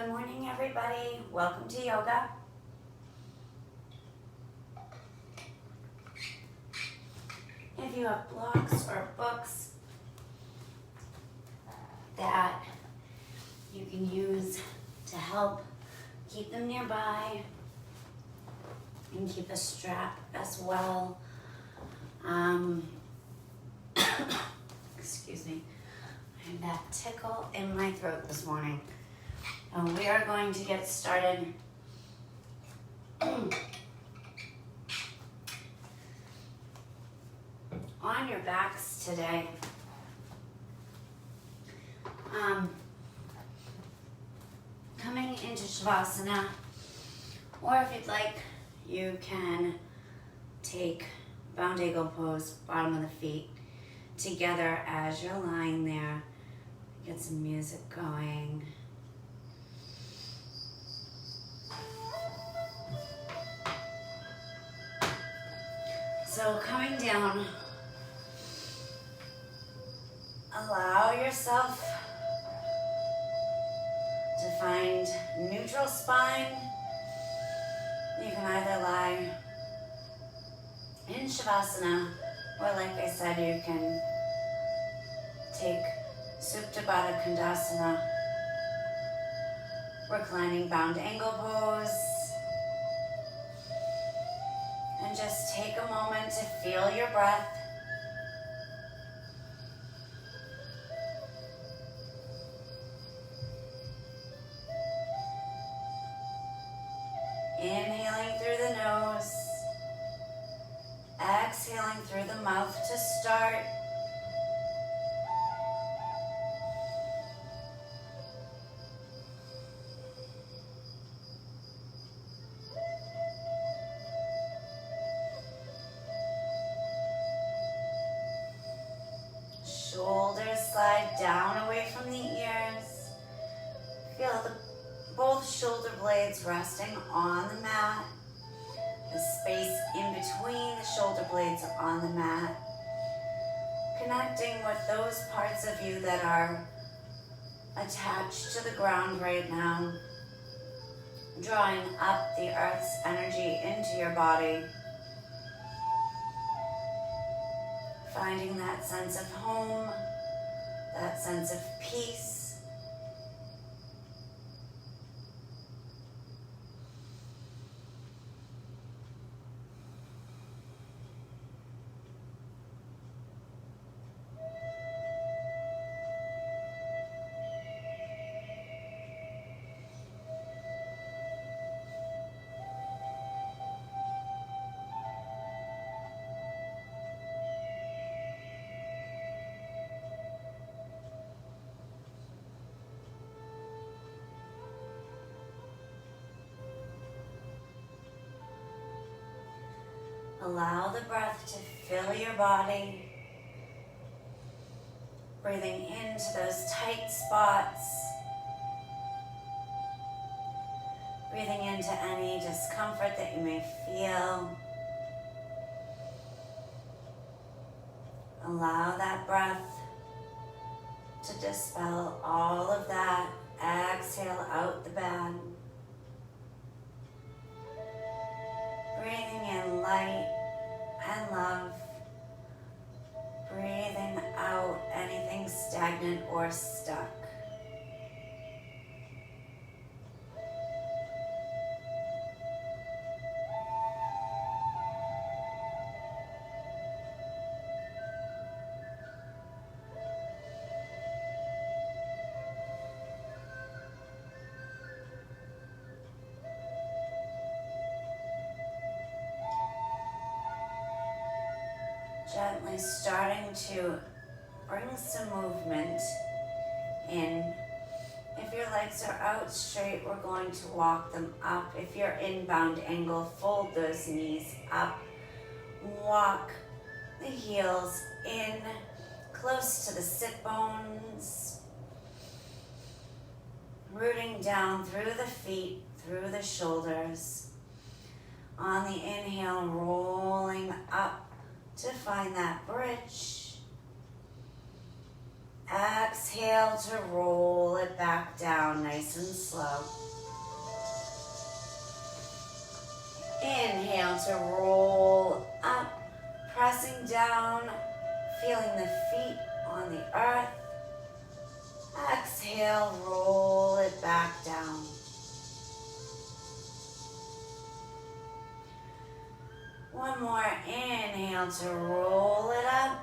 Good morning, everybody. Welcome to yoga. If you have blogs or books that you can use to help, keep them nearby and keep a strap as well. Excuse me. I had that tickle in my throat this morning. We are going to get started. On your backs today. Coming into Shavasana, or if you'd like, you can take bound eagle pose, bottom of the feet together as you're lying there. Get some music going. So coming down, allow yourself to find neutral spine. You can either lie in Shavasana, or like I said, you can take Supta Baddha Kondasana, reclining bound angle pose. And just take a moment to feel your breath. Inhaling through the nose, exhaling through the mouth to start. Shoulders slide down away from the ears. Feel both shoulder blades resting on the mat. The space in between the shoulder blades on the mat. Connecting with those parts of you that are attached to the ground right now. Drawing up the earth's energy into your body. Finding that sense of home, that sense of peace. Allow the breath to fill your body. Breathing into those tight spots. Breathing into any discomfort that you may feel. Allow that breath to dispel all of that. Exhale out the bad. Breathing in light and love. Breathing out anything stagnant or stuck. Gently starting to bring some movement in. If your legs are out straight, we're going to walk them up. If you're in bound angle, fold those knees up. Walk the heels in, close to the sit bones. Rooting down through the feet, through the shoulders. On the inhale, rolling up to find that bridge. exhale to roll it back down nice and slow. Inhale to roll up, pressing down, feeling the feet on the earth. Exhale, roll it back down. One more inhale to roll it up.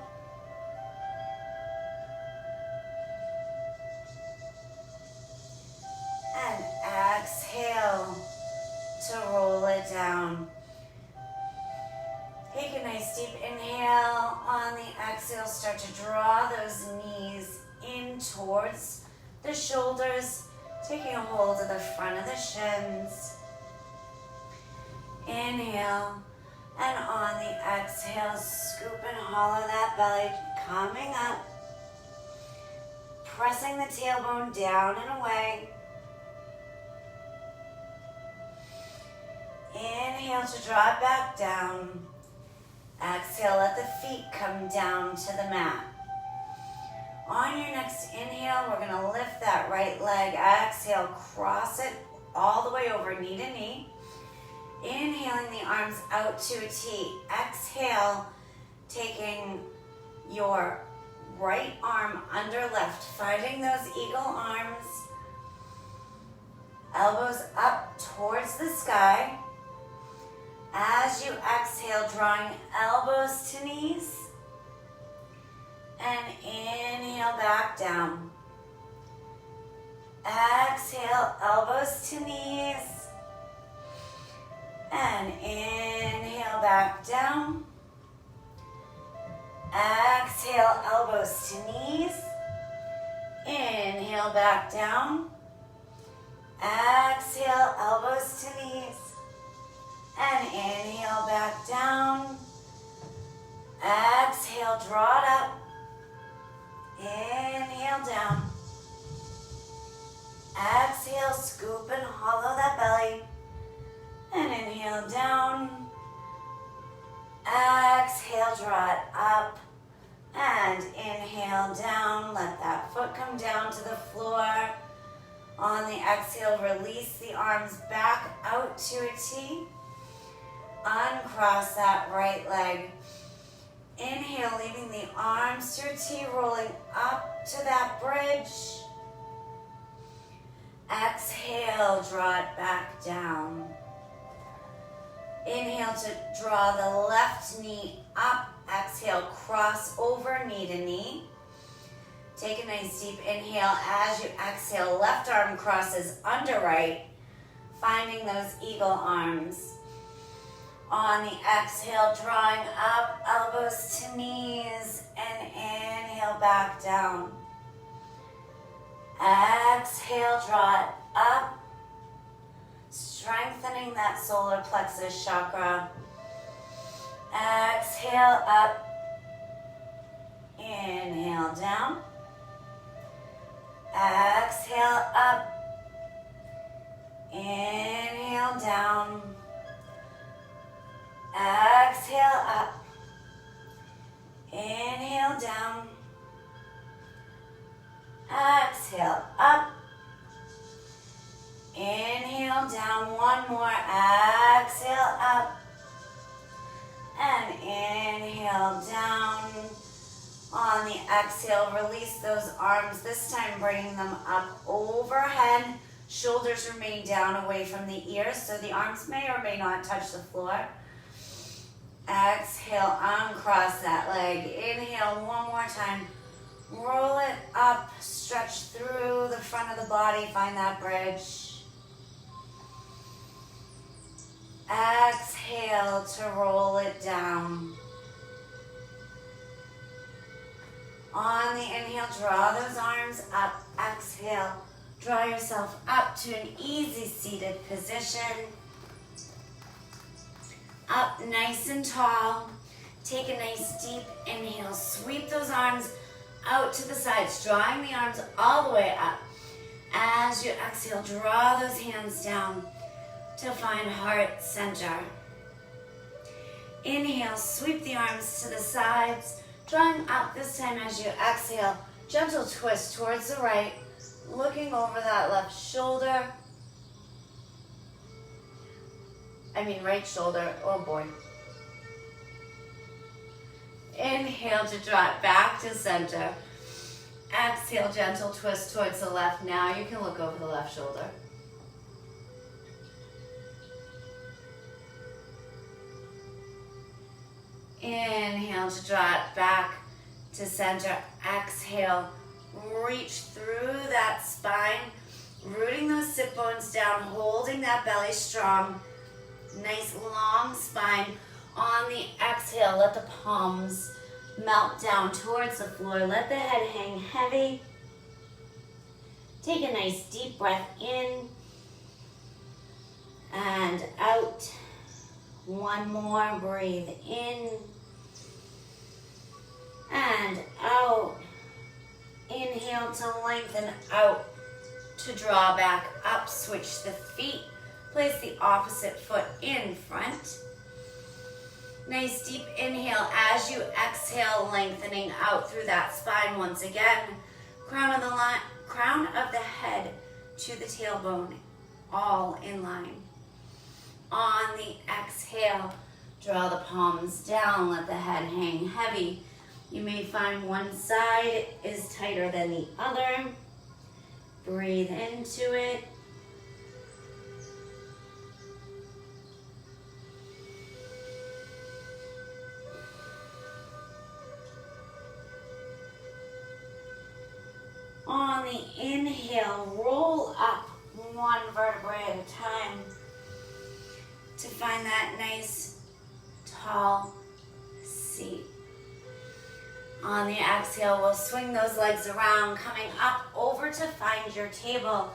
And exhale to roll it down. Take a nice deep inhale. On the exhale, start to draw those knees in towards the shoulders, taking a hold of the front of the shins. Inhale, and on the exhale, scoop and hollow that belly, coming up, pressing the tailbone down and away. Inhale to draw it back down. Exhale, let the feet come down to the mat. On your next inhale, we're going to lift that right leg. Exhale, cross it all the way over, knee to knee. Inhaling the arms out to a T. Exhale, taking your right arm under left, finding those eagle arms. Elbows up towards the sky. As you exhale, drawing elbows to knees. And inhale back down. Exhale, elbows to knees. And inhale back down. Exhale, elbows to knees. Inhale back down. Exhale, elbows to knees. And inhale back down. Exhale, draw it up. Inhale down. Exhale, scoop and hollow that belly. And inhale down. Exhale, draw it up. And inhale down. Let that foot come down to the floor. On the exhale, release the arms back out to a T. Uncross that right leg. Inhale, leaving the arms to a T, rolling up to that bridge. Exhale, draw it back down. Inhale to draw the left knee up. Exhale, cross over knee to knee. Take a nice deep inhale. As you exhale, left arm crosses under right, finding those eagle arms. On the exhale, drawing up, elbows to knees, and inhale back down. Exhale, draw it up, strengthening that solar plexus chakra. Exhale, up, inhale down. Exhale, up, inhale down. Exhale up, inhale down, exhale up, inhale down, one more, exhale up, and inhale down. On the exhale, release those arms, this time bringing them up overhead, shoulders remain down away from the ears, so the arms may or may not touch the floor. Exhale, uncross that leg. Inhale one more time. Roll it up, stretch through the front of the body, find that bridge. Exhale to roll it down. On the inhale, draw those arms up. Exhale, draw yourself up to an easy seated position. Up nice and tall. Take a nice deep inhale. Sweep those arms out to the sides, drawing the arms all the way up. As you exhale, draw those hands down to find heart center. Inhale, sweep the arms to the sides, drawing up this time as you exhale. Gentle twist towards the right, looking over that left shoulder. Right shoulder, oh boy. Inhale to drop back to center. Exhale, gentle twist towards the left. Now you can look over the left shoulder. Inhale to drop back to center. Exhale, reach through that spine, rooting those sit bones down, holding that belly strong. Nice long spine. On the exhale, let the palms melt down towards the floor. Let the head hang heavy. Take a nice deep breath in and out. One more, breathe in and out. Inhale to lengthen out, to draw back up, switch the feet. Place the opposite foot in front. Nice deep inhale as you exhale, lengthening out through that spine once again. Crown of the head to the tailbone, all in line. On the exhale, draw the palms down, let the head hang heavy. You may find one side is tighter than the other. Breathe into it. On the inhale, roll up one vertebrae at a time to find that nice, tall seat. On the exhale, we'll swing those legs around, coming up over to find your table,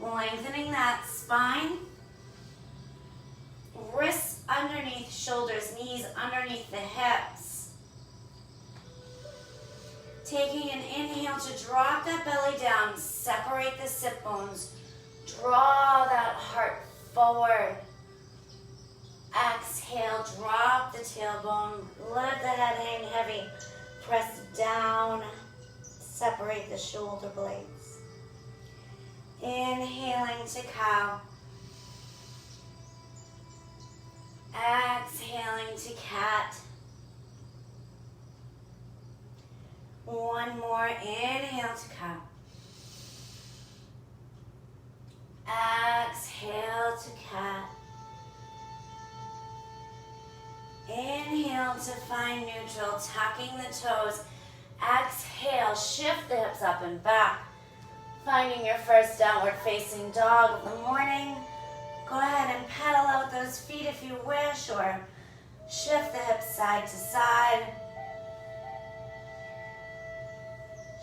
lengthening that spine. Wrists underneath shoulders, knees underneath the hips. Taking an inhale to drop that belly down, separate the sit bones, draw that heart forward. Exhale, drop the tailbone, let the head hang heavy, press down, separate the shoulder blades. Inhaling to cow. Exhaling to cat. One more, inhale to cow. Exhale to cat. Inhale to find neutral, tucking the toes. Exhale, shift the hips up and back. Finding your first downward facing dog of the morning. Go ahead and pedal out those feet if you wish, or shift the hips side to side.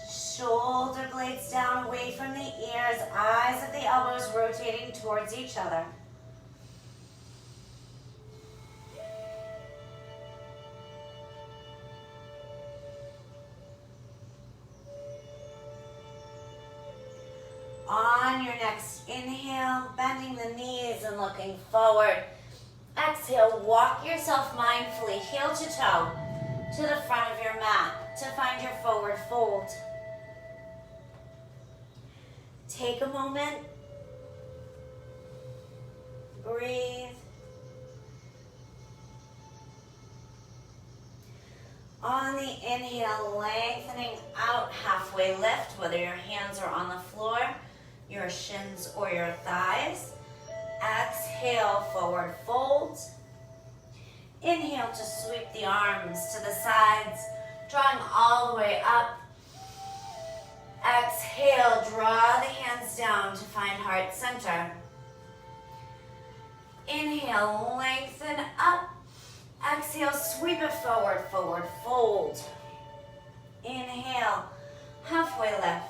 Shoulder blades down away from the ears, eyes at the elbows rotating towards each other. On your next inhale, bending the knees and looking forward. Exhale, walk yourself mindfully, heel to toe, to the front of your mat to find your forward fold. Take a moment, breathe. On the inhale, lengthening out, halfway lift, whether your hands are on the floor, your shins or your thighs. Exhale, forward fold. Inhale to sweep the arms to the sides, drawing all the way up. Exhale, draw the hands down to find heart center. Inhale, lengthen up. Exhale, sweep it forward, forward fold. Inhale, halfway lift.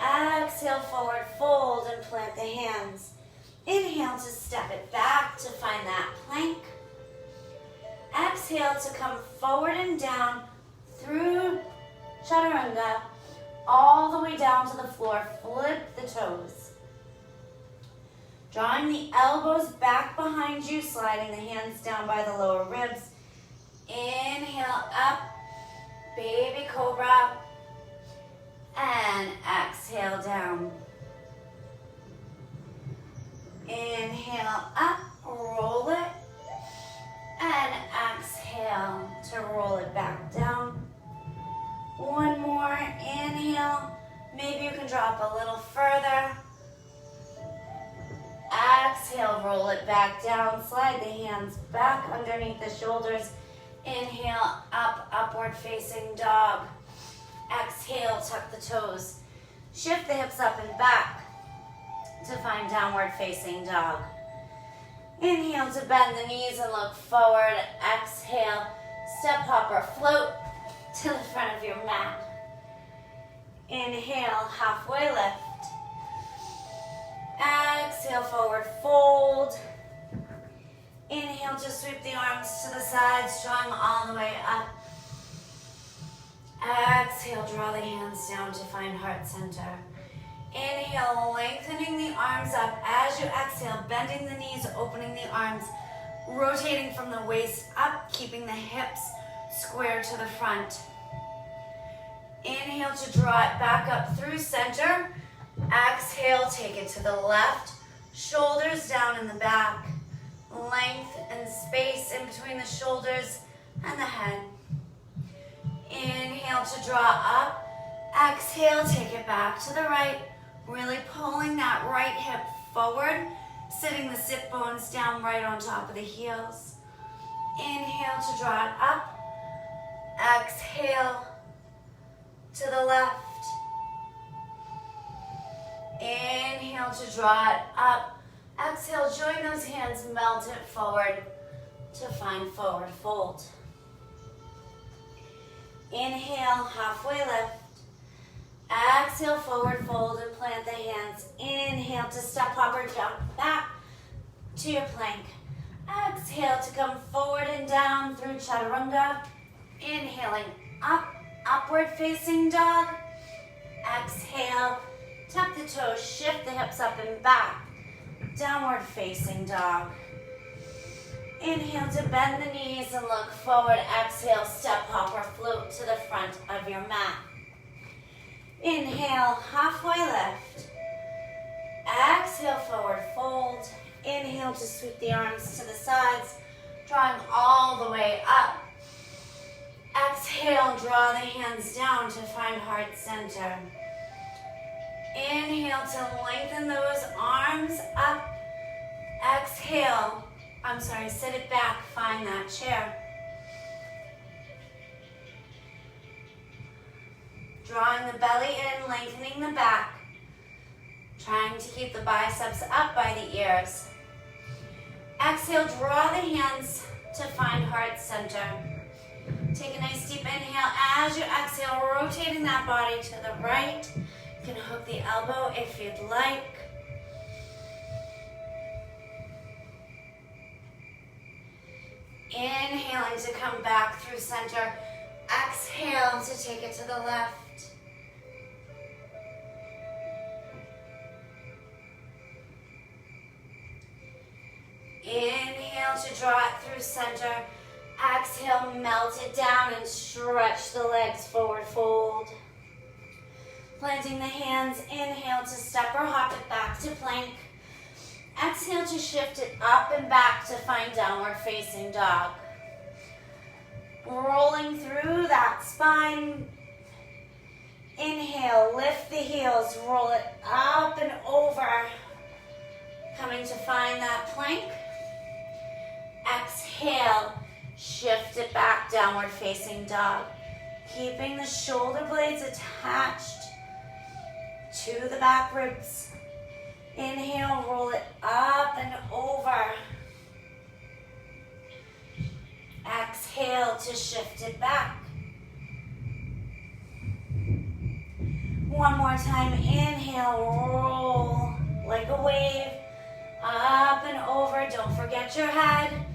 Exhale, forward fold and plant the hands. Inhale to step it back to find that plank. Exhale to come forward and down through chaturanga, all the way down to the floor. Flip the toes. Drawing the elbows back behind you, sliding the hands down by the lower ribs. Inhale up, baby cobra. And exhale down. Inhale up, roll it. And exhale to roll it back down. One more, inhale. Maybe you can drop a little further. Exhale, roll it back down. Slide the hands back underneath the shoulders. Inhale, up, upward facing dog. Exhale, tuck the toes. Shift the hips up and back to find downward facing dog. Inhale to bend the knees and look forward. Exhale, step, hop, or float to the front of your mat. Inhale, halfway lift. Exhale, forward fold. Inhale to sweep the arms to the sides, drawing all the way up. Exhale, draw the hands down to find heart center. Inhale, lengthening the arms up. As you exhale, bending the knees, opening the arms, rotating from the waist up, keeping the hips square to the front. Inhale to draw it back up through center. Exhale, take it to the left. Shoulders down in the back. Length and space in between the shoulders and the head. Inhale to draw up. Exhale, take it back to the right. Really pulling that right hip forward. Sitting the sit bones down right on top of the heels. Inhale to draw it up. Exhale to the left. Inhale to draw it up. Exhale, join those hands, melt it forward to find forward fold. Inhale, halfway lift. Exhale, forward fold and plant the hands. Inhale to step, hop, or jump back to your plank. Exhale to come forward and down through chaturanga. Inhaling up, upward facing dog. Exhale, tuck the toes, shift the hips up and back. Downward facing dog. Inhale to bend the knees and look forward. Exhale, step, hop, or float to the front of your mat. Inhale, halfway lift. Exhale, forward fold. Inhale to sweep the arms to the sides, drawing all the way up. Exhale, draw the hands down to find heart center. Inhale to lengthen those arms up. Exhale, sit it back, find that chair. Drawing the belly in, lengthening the back. Trying to keep the biceps up by the ears. Exhale, draw the hands to find heart center. Take a nice deep inhale. As you exhale, rotating that body to the right. You can hook the elbow if you'd like. Inhaling to come back through center. Exhale to take it to the left. Inhale to draw it through center. Exhale, melt it down and stretch the legs, forward fold. Planting the hands, inhale to step or hop it back to plank. Exhale to shift it up and back to find downward facing dog. Rolling through that spine. Inhale, lift the heels, roll it up and over. Coming to find that plank. Exhale, shift it back, downward facing dog. Keeping the shoulder blades attached to the back ribs. Inhale, roll it up and over. Exhale to shift it back. One more time, inhale, roll like a wave. Up and over, don't forget your head.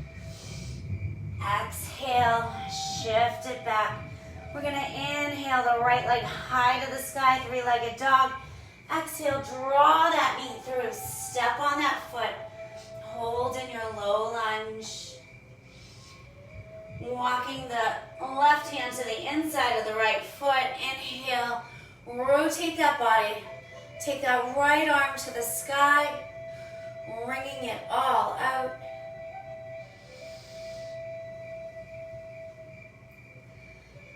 Exhale, shift it back. We're gonna inhale the right leg high to the sky, three-legged dog. Exhale, draw that knee through, step on that foot. Hold in your low lunge. Walking the left hand to the inside of the right foot. Inhale, Rotate that body. Take that right arm to the sky, wringing it all out.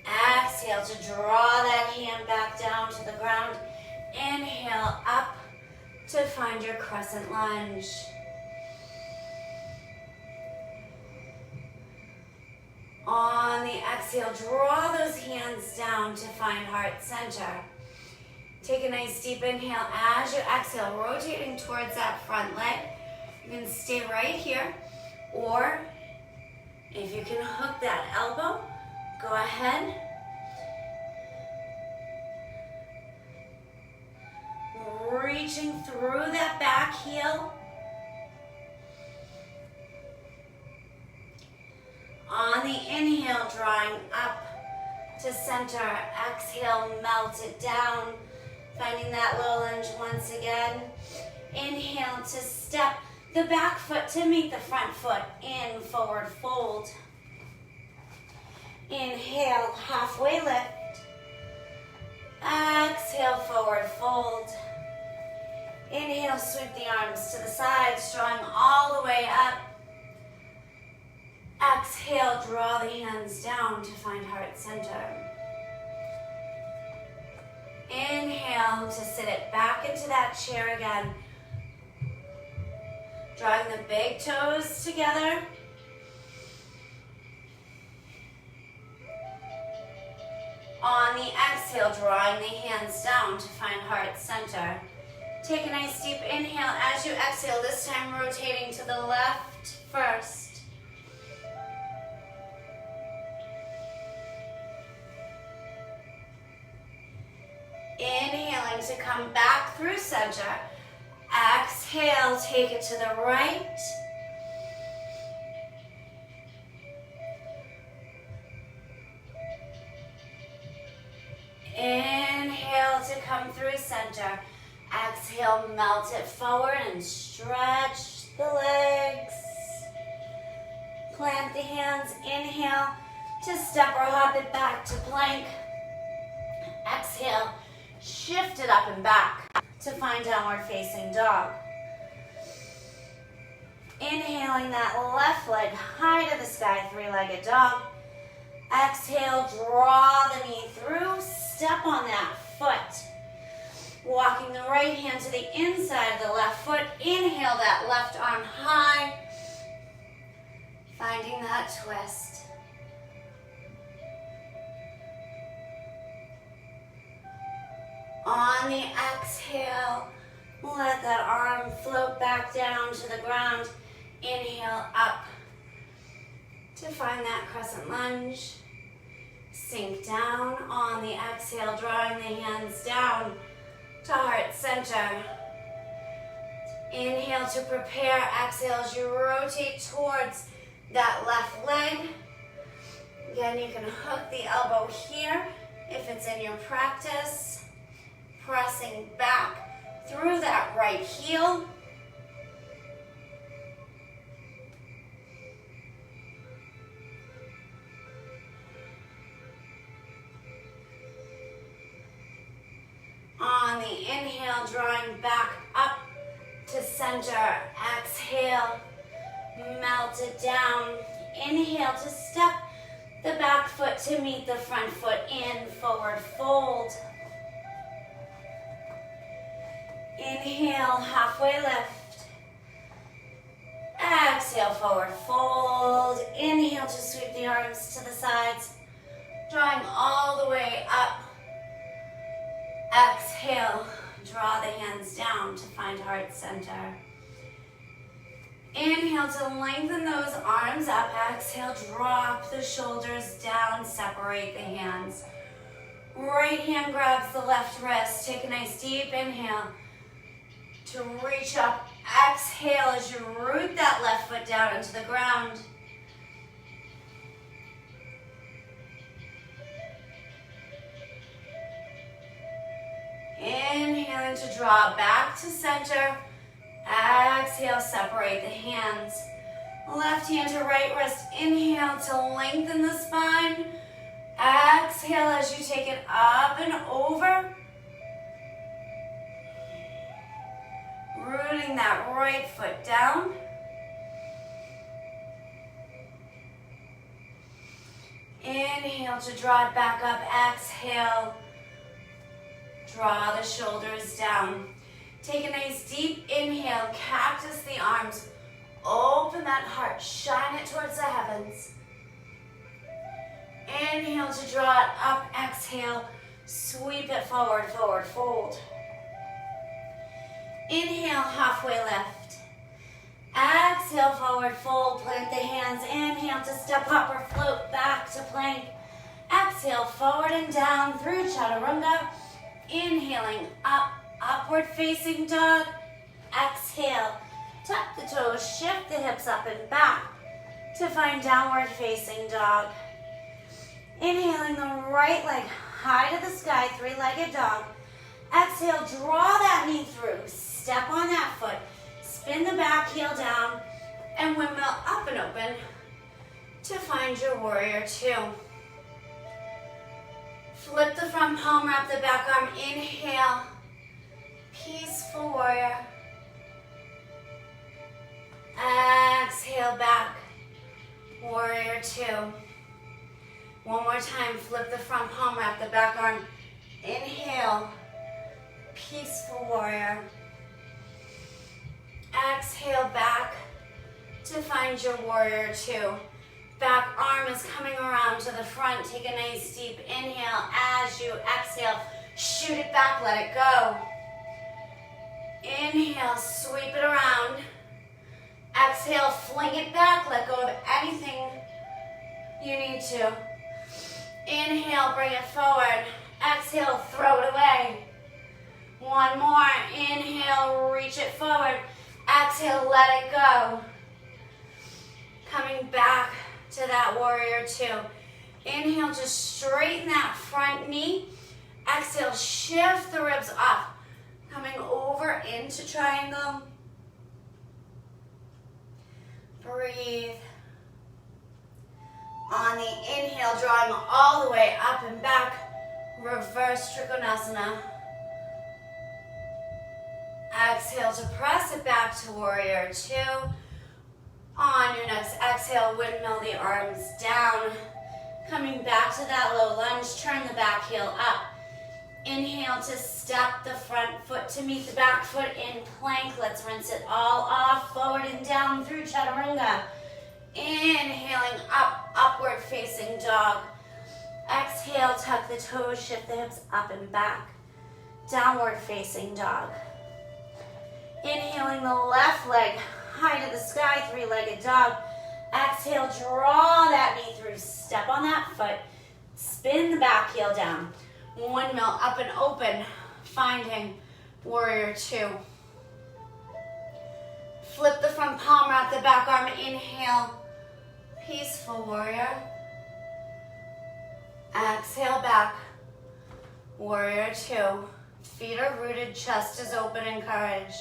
Exhale to draw that hand back down to the ground. Inhale up to find your crescent lunge. On the exhale, draw those hands down to find heart center. Take a nice deep inhale as you exhale, rotating towards that front leg. You can stay right here, or if you can hook that elbow, go ahead. Reaching through that back heel. On the inhale, drawing up to center. Exhale, melt it down. Finding that low lunge once again. Inhale to step the back foot to meet the front foot. In, forward fold. Inhale, halfway lift. Exhale, forward fold. Inhale, sweep the arms to the sides, drawing all the way up. Exhale, draw the hands down to find heart center. Inhale to sit it back into that chair again. Drawing the big toes together. On the exhale, drawing the hands down to find heart center. Take a nice deep inhale as you exhale, this time rotating to the left first. Inhaling to come back through center. Exhale, take it to the right. Inhale to come through center. Exhale, melt it forward and stretch the legs. Plant the hands. Inhale to step or hop it back to plank. Exhale, shift it up and back to find downward facing dog. Inhaling that left leg high to the sky, three-legged dog. Exhale, draw the knee through, step on that foot. Walking the right hand to the inside of the left foot. Inhale that left arm high. Finding that twist. On the exhale, let that arm float back down to the ground. Inhale up to find that crescent lunge. Sink down on the exhale, drawing the hands down to heart center. Inhale to prepare. Exhale as you rotate towards that left leg. Again, you can hook the elbow here if it's in your practice. Pressing back through that right heel. On the inhale, drawing back up to center. Exhale, melt it down. Inhale to step the back foot to meet the front foot. In, forward fold. Inhale, halfway lift. Exhale, forward fold. Inhale to sweep the arms to the sides, drawing all the way up. Exhale, draw the hands down to find heart center. Inhale to lengthen those arms up. Exhale, drop the shoulders down, separate the hands. Right hand grabs the left wrist. Take a nice deep inhale to reach up. Exhale as you root that left foot down into the ground. Inhaling to draw back to center. Exhale, separate the hands. Left hand to right wrist. Inhale to lengthen the spine. Exhale as you take it up and over. Rooting that right foot down. Inhale to draw it back up. Exhale. Draw the shoulders down. Take a nice deep inhale. Cactus the arms. Open that heart. Shine it towards the heavens. Inhale to draw it up. Exhale. Sweep it forward, forward, fold. Inhale, halfway lift. Exhale, forward fold. Plant the hands. Inhale to step up or float back to plank. Exhale, forward and down through chaturanga. Inhaling up, upward facing dog. Exhale, tuck the toes, shift the hips up and back to find downward facing dog. Inhaling the right leg high to the sky, three-legged dog. Exhale, draw that knee through. Step on that foot. Spin the back heel down and windmill up and open to find your warrior two. Flip the front palm, wrap the back arm. Inhale, peaceful warrior. Exhale, back, warrior two. One more time, flip the front palm, wrap the back arm. Inhale, peaceful warrior. Exhale, back to find your warrior two. Back arm is coming around to the front. Take a nice deep inhale. As you exhale, shoot it back, let it go. Inhale, sweep it around. Exhale, fling it back, let go of anything you need to. Inhale, bring it forward. Exhale, throw it away. One more. Inhale, reach it forward. Exhale, let it go. Coming back to that warrior two. Inhale, just straighten that front knee. Exhale, shift the ribs up. Coming over into triangle. Breathe. On the inhale, drawing all the way up and back. Reverse Trikonasana. Exhale to press it back to warrior two. On your next exhale, windmill the arms down. Coming back to that low lunge, turn the back heel up. Inhale to step the front foot to meet the back foot in plank. Let's rinse it all off, forward and down through chaturanga. Inhaling up, upward facing dog. Exhale, tuck the toes, shift the hips up and back. Downward facing dog. Inhaling the left leg high to the sky, three-legged dog. Exhale, draw that knee through. Step on that foot. Spin the back heel down. Windmill up and open, finding warrior two. Flip the front palm, wrap the back arm. Inhale, peaceful warrior. Exhale, back, warrior two. Feet are rooted, chest is open in courage.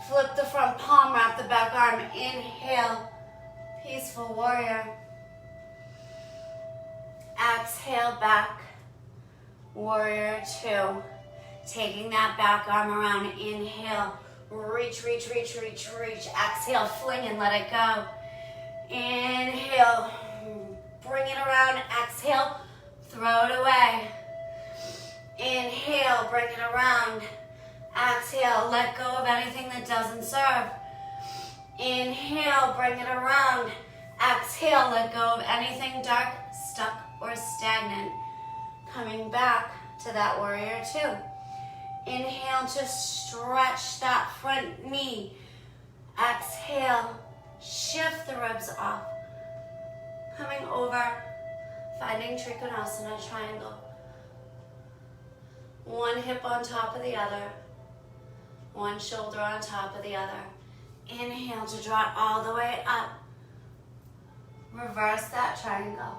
Flip the front palm, wrap the back arm. Inhale, peaceful warrior. Exhale, back, warrior two. Taking that back arm around. Inhale, reach, reach, reach, reach, reach. Exhale, fling and let it go. Inhale, bring it around. Exhale, throw it away. Inhale, bring it around. Exhale, let go of anything that doesn't serve. Inhale, bring it around. Exhale, let go of anything dark, stuck, or stagnant. Coming back to that warrior two. Inhale to stretch that front knee. Exhale, shift the ribs off. Coming over, finding Trikonasana triangle. One hip on top of the other. One shoulder on top of the other. Inhale to draw it all the way up. Reverse that triangle.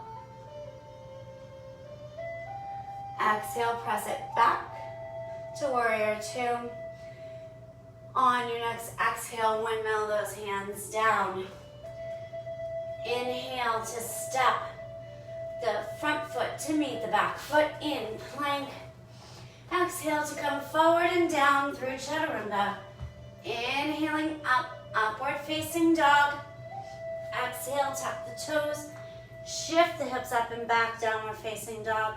Exhale, press it back to warrior two. On your next exhale, windmill those hands down. Inhale to step the front foot to meet the back foot in plank. Exhale to come forward and down through chaturanga. Inhaling up, upward facing dog. Exhale, tuck the toes. Shift the hips up and back, downward facing dog.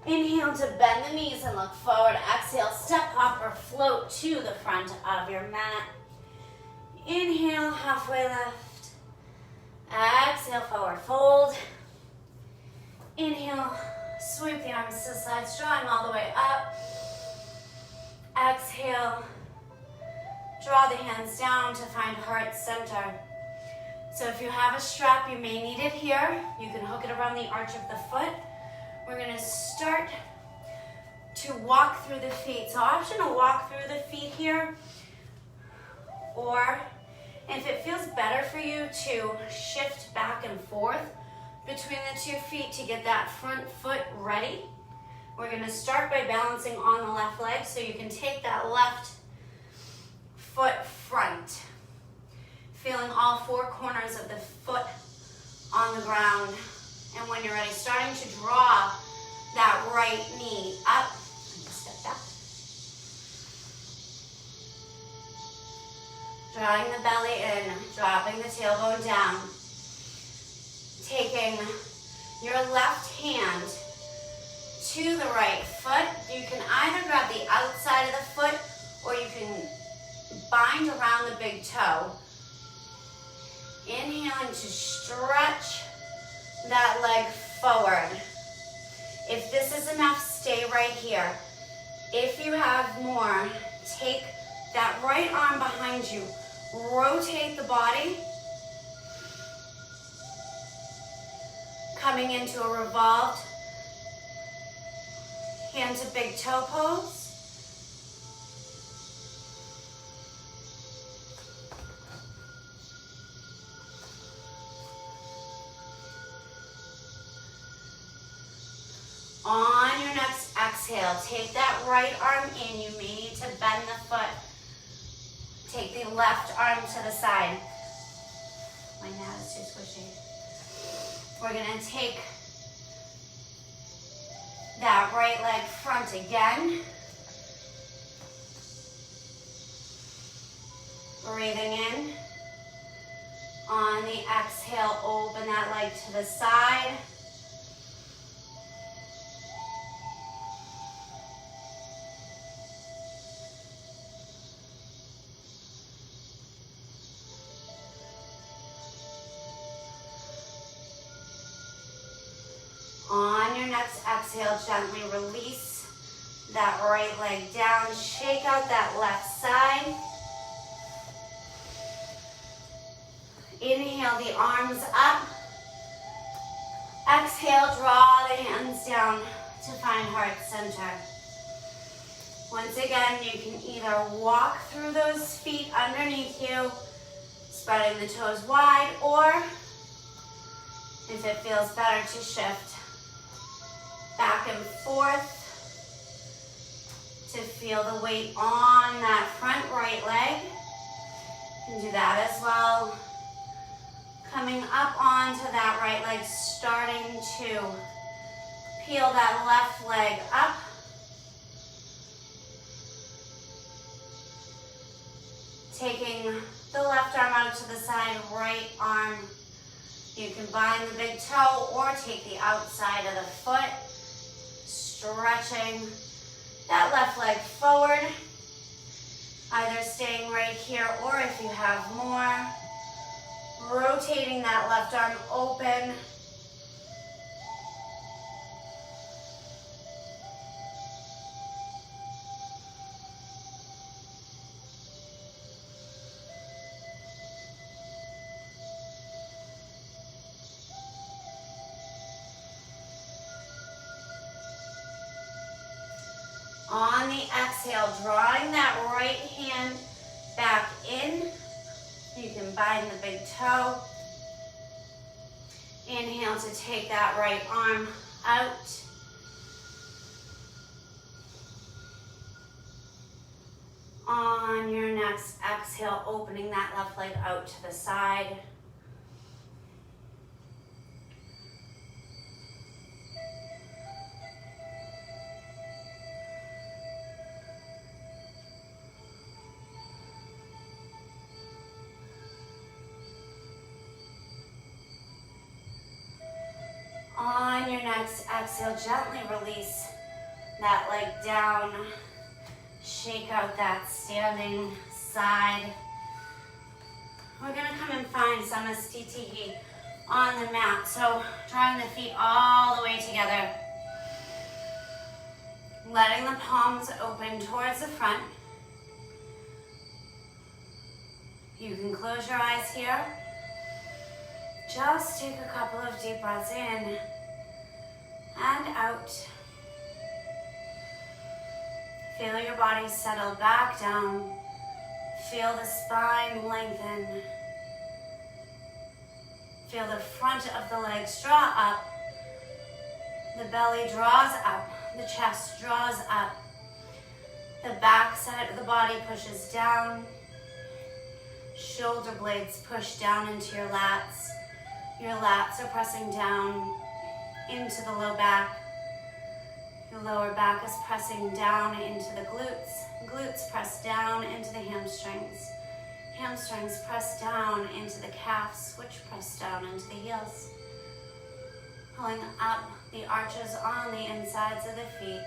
Inhale to bend the knees and look forward. Exhale, step up or float to the front of your mat. Inhale, halfway left. Exhale, forward fold. Inhale, sweep the arms to the sides, drawing all the way up. Exhale, draw the hands down to find heart center. So if you have a strap, you may need it here. You can hook it around the arch of the foot. We're gonna start to walk through the feet. So option to walk through the feet here, or if it feels better for you to shift back and forth between the 2 feet to get that front foot ready. We're gonna start by balancing on the left leg, so you can take that left foot front, feeling all 4 corners of the foot on the ground. And when you're ready, starting to draw that right knee up. Step back. Drawing the belly in, dropping the tailbone down. Taking your left hand to the right foot. You can either grab the outside of the foot or you can bind around the big toe. Inhaling to stretch that leg forward. If this is enough, stay right here. If you have more, take that right arm behind you, rotate the body, coming into a revolved hand to big toe pose. On your next exhale, take that right arm in. You may need to bend the foot. Take the left arm to the side. My mat is too squishy. We're gonna take that right leg front again. Breathing in. On the exhale, open that leg to the side. On your next exhale, gently release that right leg down. Shake out that left side. Inhale the arms up. Exhale, draw the hands down to find heart center. Once again, you can either walk through those feet underneath you, spreading the toes wide, or if it feels better to shift back and forth to feel the weight on that front right leg. You can do that as well. Coming up onto that right leg, starting to peel that left leg up. Taking the left arm out to the side, right arm. You can bind the big toe or take the outside of the foot. Stretching that left leg forward, either staying right here or if you have more, rotating that left arm open. On the exhale, drawing that right hand back in. You can bind the big toe. Inhale to take that right arm out. On your next exhale, opening that left leg out to the side. your next exhale, gently release that leg down. Shake out that standing side. We're gonna come and find Samastitihi on the mat. So drawing the feet all the way together. Letting the palms open towards the front. You can close your eyes here. Just take a couple of deep breaths in and out. Feel your body settle back down. Feel the spine lengthen. Feel the front of the legs draw up. The belly draws up. The chest draws up. The back side of the body pushes down. Shoulder blades push down into your lats. Your lats are pressing down into the low back. Your lower back is pressing down into the glutes. Glutes press down into the hamstrings. Hamstrings press down into the calves, which press down into the heels. Pulling up the arches on the insides of the feet.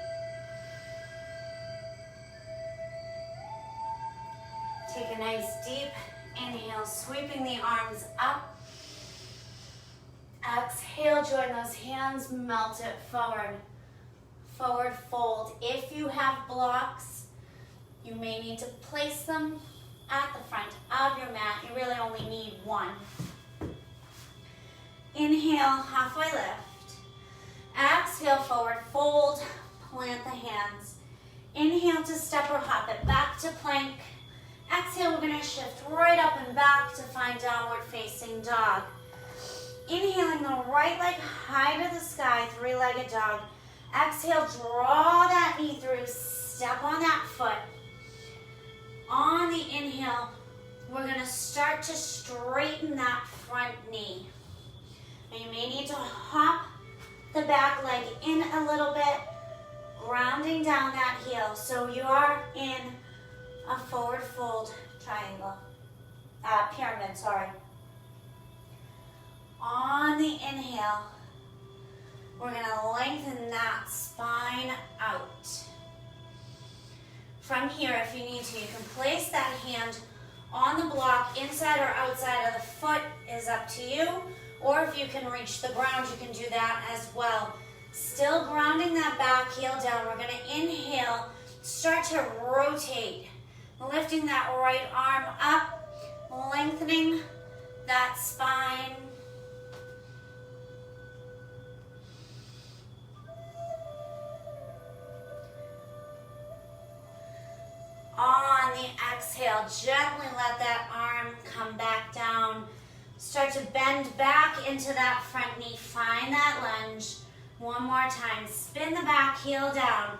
Take a nice deep inhale, sweeping the arms up. Exhale, join those hands, melt it forward. Forward fold. If you have blocks, you may need to place them at the front of your mat. You really only need one. Inhale, halfway lift. Exhale, forward fold, plant the hands. Inhale to step or hop it back to plank. Exhale, we're gonna shift right up and back to find downward facing dog. Inhaling the right leg high to the sky, three-legged dog. Exhale, draw that knee through, step on that foot. On the inhale, we're gonna start to straighten that front knee. Now you may need to hop the back leg in a little bit, grounding down that heel. So you are in a forward fold triangle, pyramid, sorry. On the inhale, we're gonna lengthen that spine out. From here, if you need to, you can place that hand on the block, inside or outside of the foot is up to you. Or if you can reach the ground, you can do that as well. Still grounding that back heel down. We're gonna inhale, start to rotate, lifting that right arm up, lengthening that spine. On the exhale, gently let that arm come back down. Start to bend back into that front knee. Find that lunge. One more time. Spin the back heel down.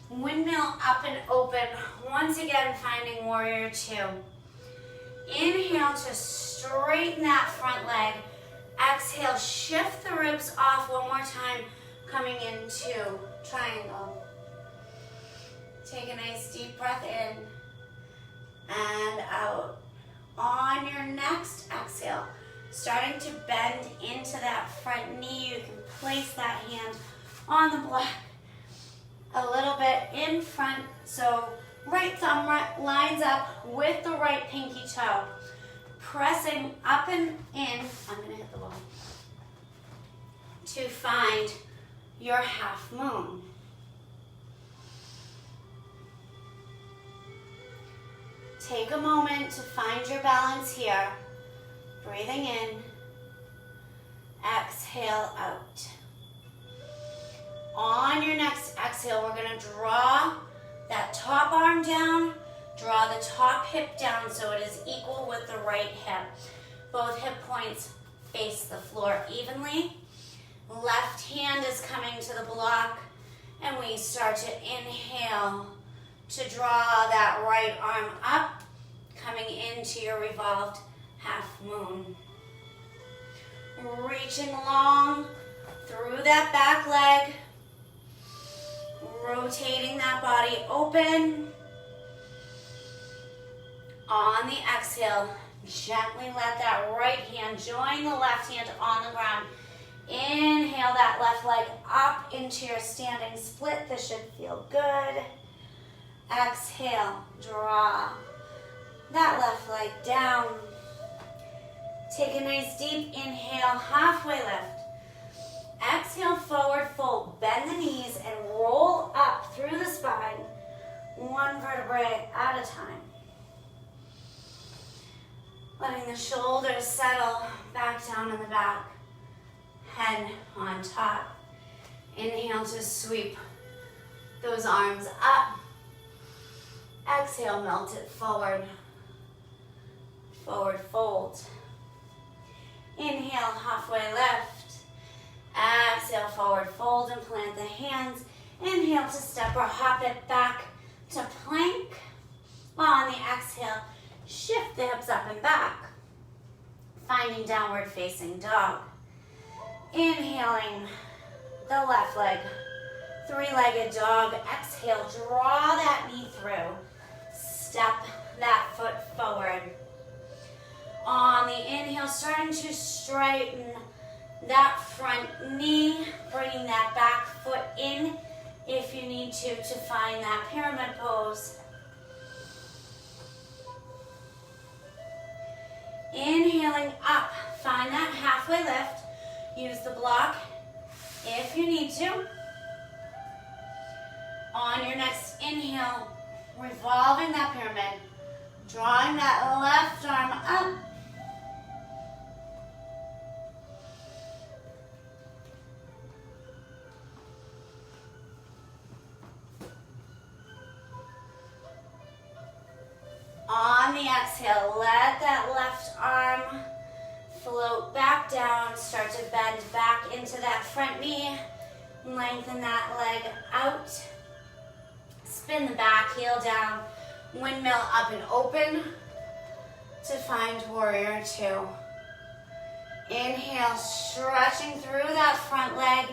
Windmill up and open. Once again, finding warrior two. Inhale to straighten that front leg. Exhale, shift the ribs off one more time, coming into triangle. Take a nice deep breath in and out. On your next exhale, starting to bend into that front knee, you can place that hand on the block a little bit in front. So right thumb lines up with the right pinky toe. Pressing up and in, I'm gonna hit the wall, to find your half moon. Take a moment to find your balance here. Breathing in, exhale out. On your next exhale, we're gonna draw that top arm down, draw the top hip down so it is equal with the right hip. Both hip points face the floor evenly. Left hand is coming to the block, and we start to inhale to draw that right arm up, coming into your revolved half moon. Reaching long through that back leg, rotating that body open. On the exhale, gently let that right hand join the left hand on the ground. Inhale that left leg up into your standing split. This should feel good. Exhale, draw that left leg down. Take a nice deep inhale, halfway lift. Exhale, forward fold. Bend the knees and roll up through the spine, one vertebrae at a time. Letting the shoulders settle back down in the back, head on top. Inhale to sweep those arms up. Exhale, melt it forward. Forward fold. Inhale, halfway lift. Exhale, forward fold and plant the hands. Inhale to step or hop it back to plank. On the exhale, shift the hips up and back. Finding downward facing dog. Inhaling the left leg, three-legged dog. Exhale, draw that knee through. Step that foot forward. On the inhale, starting to straighten that front knee, bringing that back foot in if you need to find that pyramid pose. Inhaling up, find that halfway lift. Use the block if you need to. On your next inhale, revolving that pyramid, drawing that left arm up. On the exhale, let that left arm float back down. Start to bend back into that front knee. Lengthen that leg out. Spin the back heel down. Windmill up and open to find warrior two. Inhale, stretching through that front leg.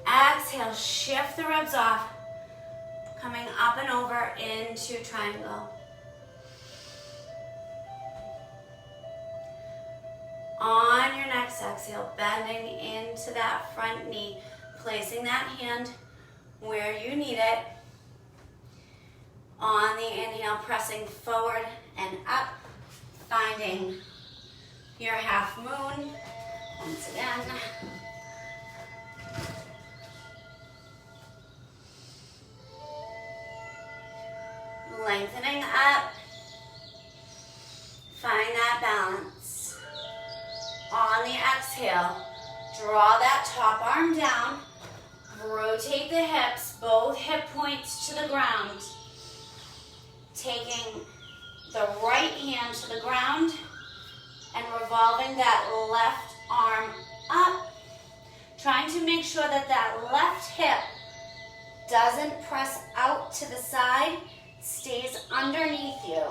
Exhale, shift the ribs off. Coming up and over into triangle. On your next exhale, bending into that front knee, placing that hand where you need it. On the inhale, pressing forward and up, finding your half moon. Once again. Lengthening up. Find that balance. On the exhale, draw that top arm down. Rotate the hips, both hip points to the ground. Taking the right hand to the ground and revolving that left arm up. Trying to make sure that that left hip doesn't press out to the side, stays underneath you.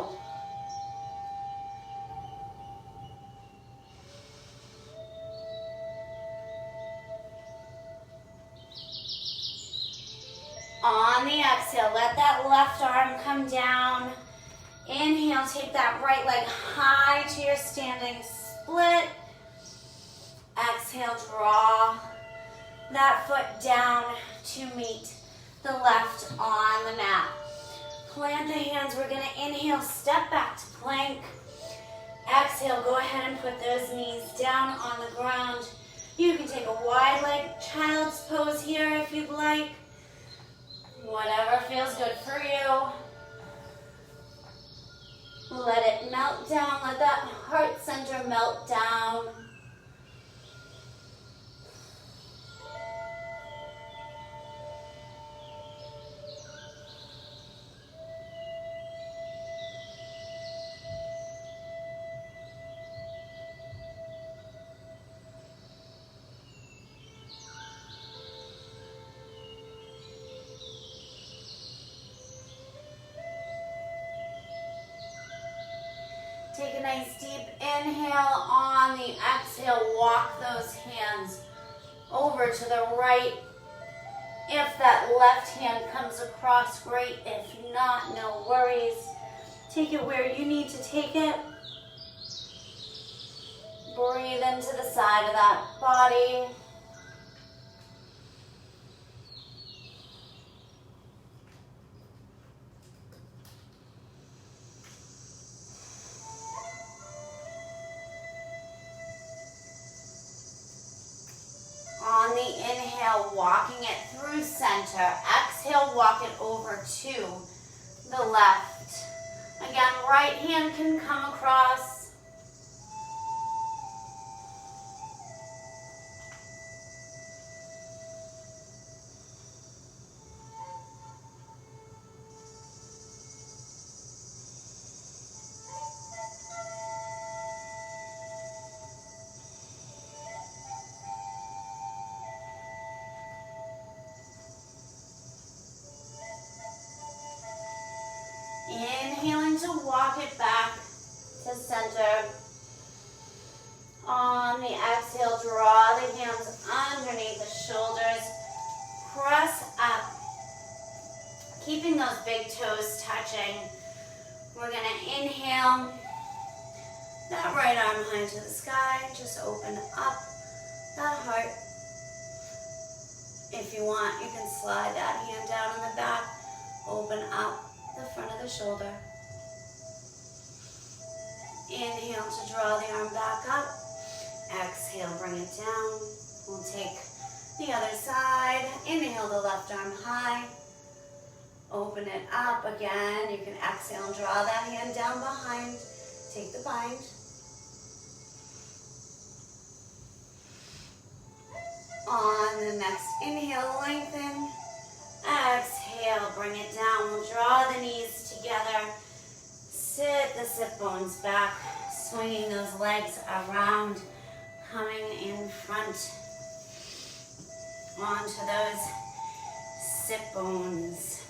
On the exhale, let that left arm come down. Inhale, take that right leg high to your standing split. Exhale, draw that foot down to meet the left on the mat. Plant the hands. We're going to inhale, step back to plank. Exhale, go ahead and put those knees down on the ground. You can take a wide leg child's pose here if you'd like. Whatever feels good for you. Let it melt down. Let that heart center melt down. Take a nice deep inhale. On the exhale, walk those hands over to the right. If that left hand comes across, great. If not, no worries. Take it where you need to take it. Breathe into the side of that body. Inhale, walking it through center. Exhale, walk it over to the left. Again, right hand can come across. Inhaling to walk it back to center. On the exhale, draw the hands underneath the shoulders. Press up. Keeping those big toes touching. We're going to inhale. That right arm high to the sky. Just open up that heart. If you want, you can slide that hand down in the back. Open up the front of the shoulder. Inhale to draw the arm back up. Exhale, bring it down. We'll take the other side. Inhale the left arm high. Open it up again. You can exhale and draw that hand down behind. Take the bind. On the next inhale, lengthen. Exhale, bring it down. We'll draw the knees together. Sit the sit bones back, swinging those legs around, coming in front onto those sit bones.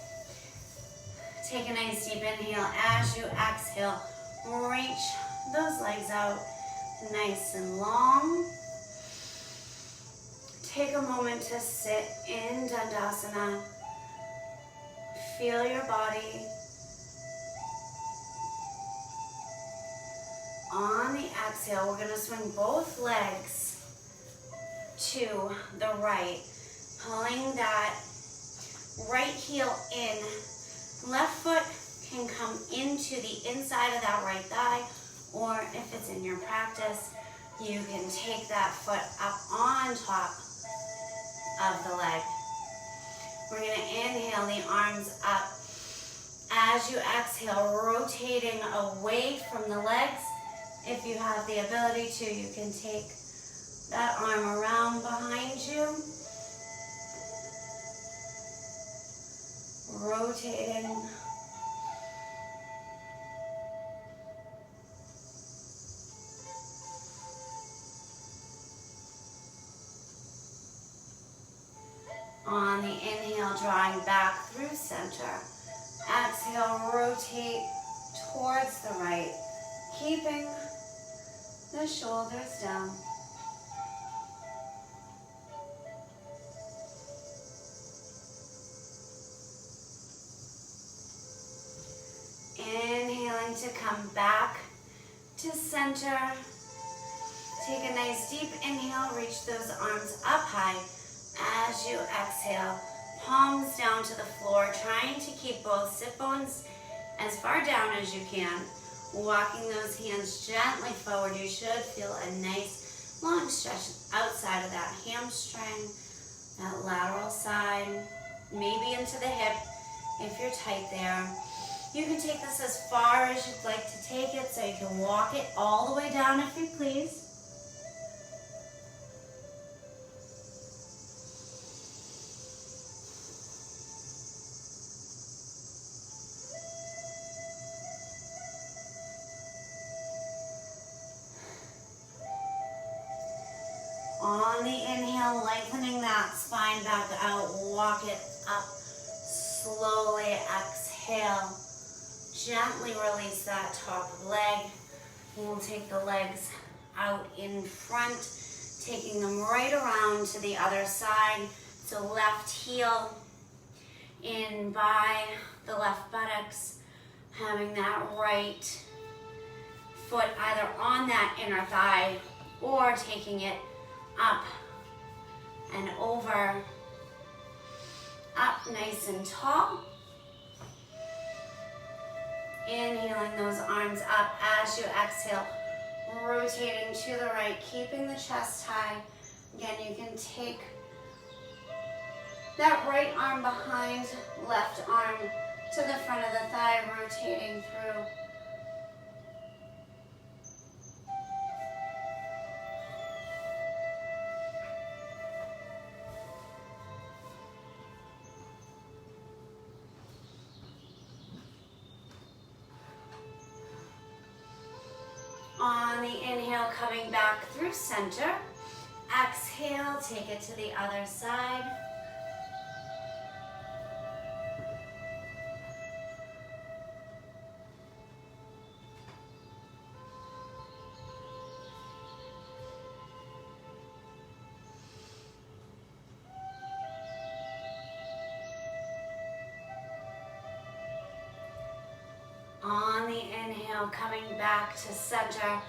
Take a nice deep inhale. As you exhale, reach those legs out nice and long. Take a moment to sit in Dandasana. Feel your body. On the exhale, we're going to swing both legs to the right, pulling that right heel in. Left foot can come into the inside of that right thigh, or if it's in your practice, you can take that foot up on top of the leg. We're going to inhale the arms up. As you exhale, rotating away from the legs. If you have the ability to, you can take that arm around behind you. Rotating. On the inhale, drawing back through center. Exhale, rotate towards the right, keeping the shoulders down. Inhaling to come back to center. Take a nice deep inhale, reach those arms up high. As you exhale, palms down to the floor, trying to keep both sit bones as far down as you can. Walking those hands gently forward. You should feel a nice long stretch outside of that hamstring, that lateral side, maybe into the hip if you're tight there. You can take this as far as you'd like to take it, so you can walk it all the way down if you please. On the inhale, lengthening that spine back out, walk it up slowly. Exhale, gently release that top leg. We'll take the legs out in front, taking them right around to the other side. So left heel in by the left buttocks, having that right foot either on that inner thigh or taking it up and over, up nice and tall. Inhaling those arms up as you exhale, rotating to the right, keeping the chest high. Again, you can take That right arm behind, left arm to the front of the thigh, rotating through. On the inhale, coming back through center. Exhale, take it to the other side. On the inhale, coming back to center,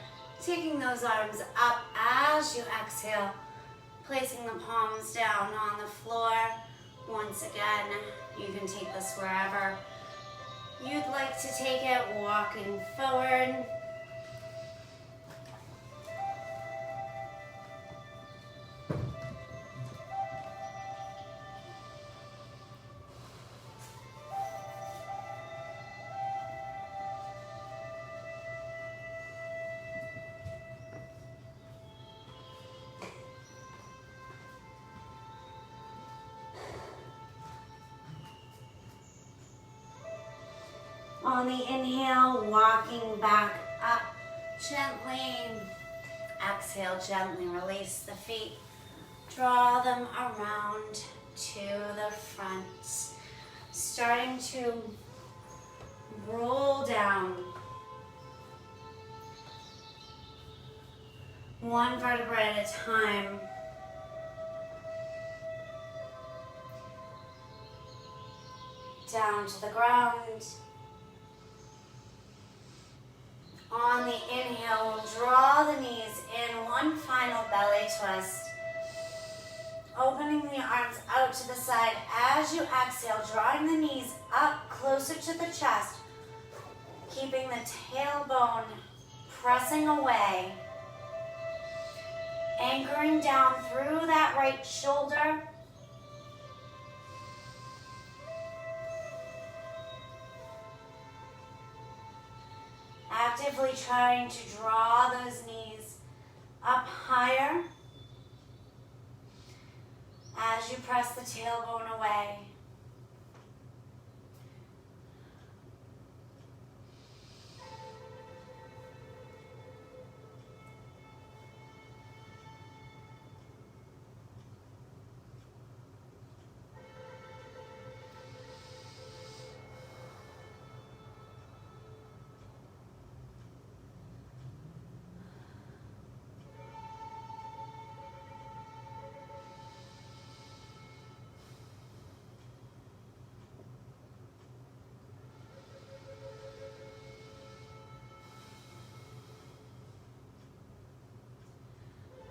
taking those arms up as you exhale, placing the palms down on the floor. Once again, you can take this wherever you'd like to take it, walking forward. On the inhale, walking back up gently. Exhale, gently release the feet. Draw them around to the front. Starting to roll down. One vertebra at a time. Down to the ground. On the inhale, we'll draw the knees in, one final belly twist. Opening the arms out to the side as you exhale, drawing the knees up closer to the chest, keeping the tailbone pressing away, anchoring down through that right shoulder. Actively trying to draw those knees up higher as you press the tailbone away.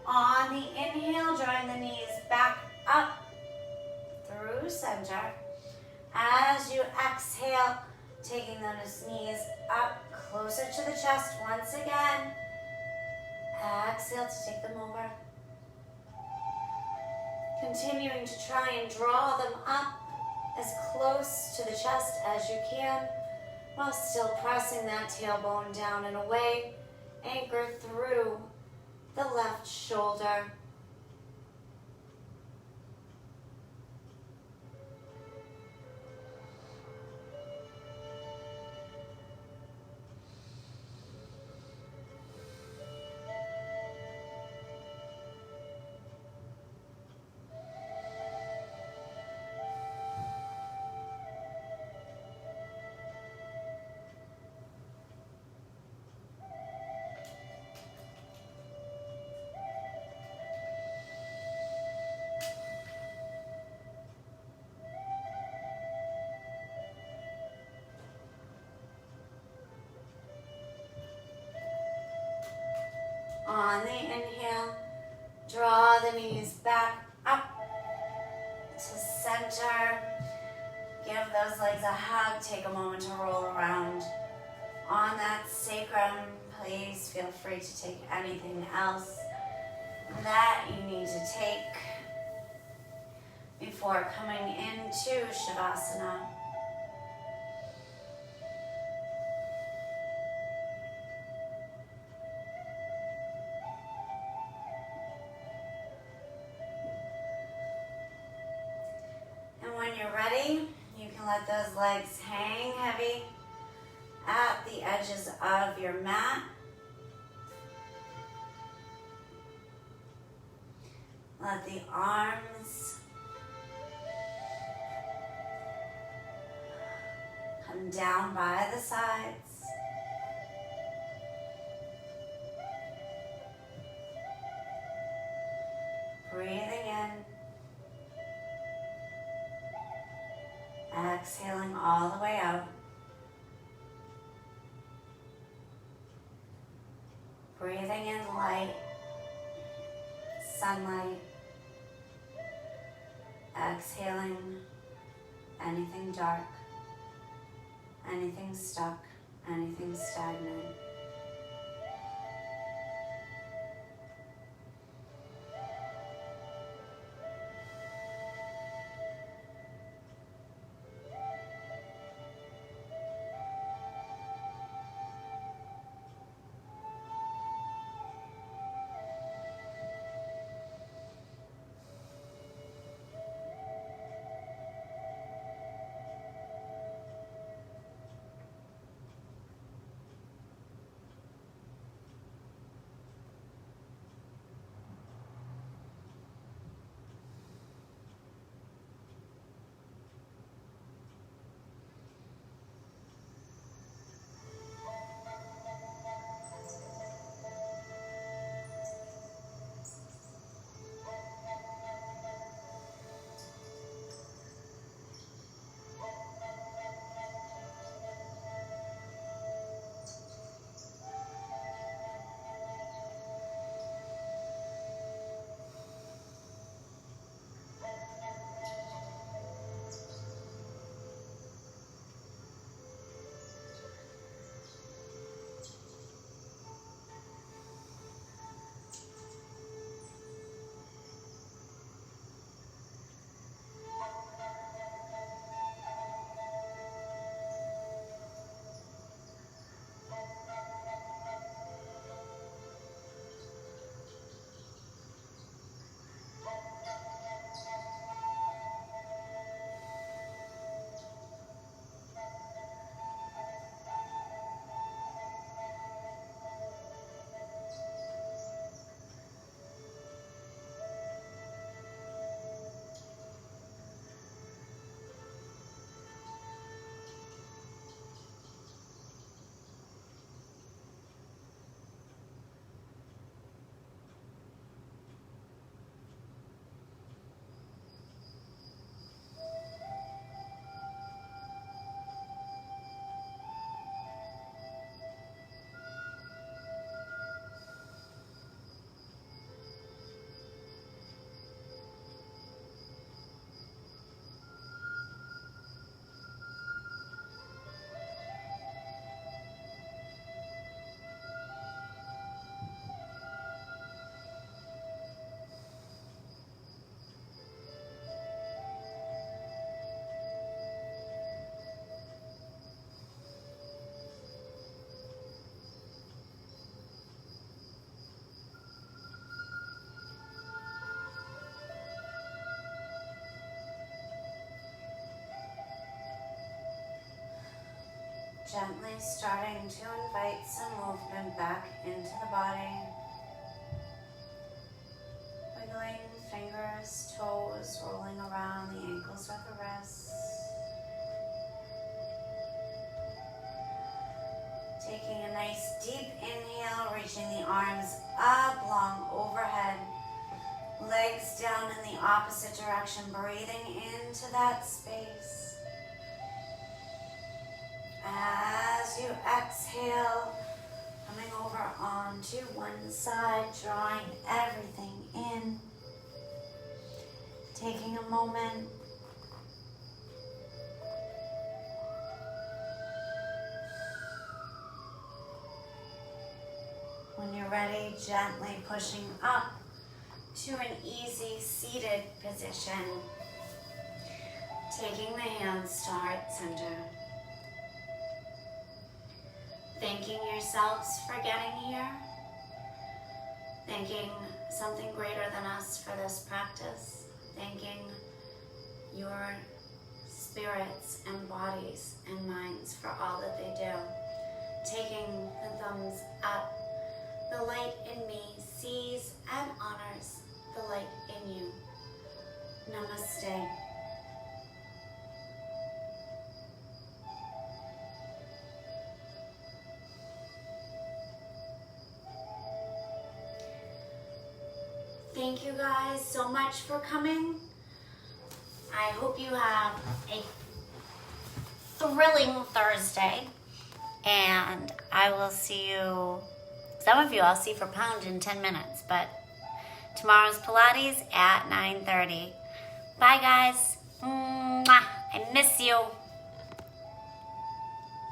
On the inhale, drawing the knees back up through center. As you exhale, taking those knees up closer to the chest once again. Exhale to take them over. Continuing to try and draw them up as close to the chest as you can, while still pressing that tailbone down and away. Anchor through the left shoulder. On the inhale, draw the knees back up to center. Give those legs a hug. Take a moment to roll around on that sacrum. Please feel free to take anything else that you need to take. before coming into Shavasana. And when you're ready, you can let those legs hang heavy at the edges of your mat. Let the arms come down by the sides. Breathing in. Exhaling all the way out. Breathing in light, sunlight. Exhaling anything dark, anything stuck, anything stagnant. Gently starting to invite some movement back into the body. Wiggling fingers, toes, rolling around the ankles or the wrists. Taking a nice deep inhale, reaching the arms up, long overhead. Legs down in the opposite direction, breathing into that space. As you exhale, coming over onto one side, drawing everything in. Taking a moment. When you're ready, gently pushing up to an easy seated position. Taking the hands to heart center. Thanking yourselves for getting here. Thanking something greater than us for this practice. Thanking your spirits and bodies and minds for all that they do. Taking the thumbs up. The light in me sees and honors the light in you. Namaste. Thank you guys so much for coming. I hope you have a thrilling Thursday, and I will see you, some of you I'll see for Pound in 10 minutes, but tomorrow's Pilates at 9:30. Bye guys. Mwah. I miss you.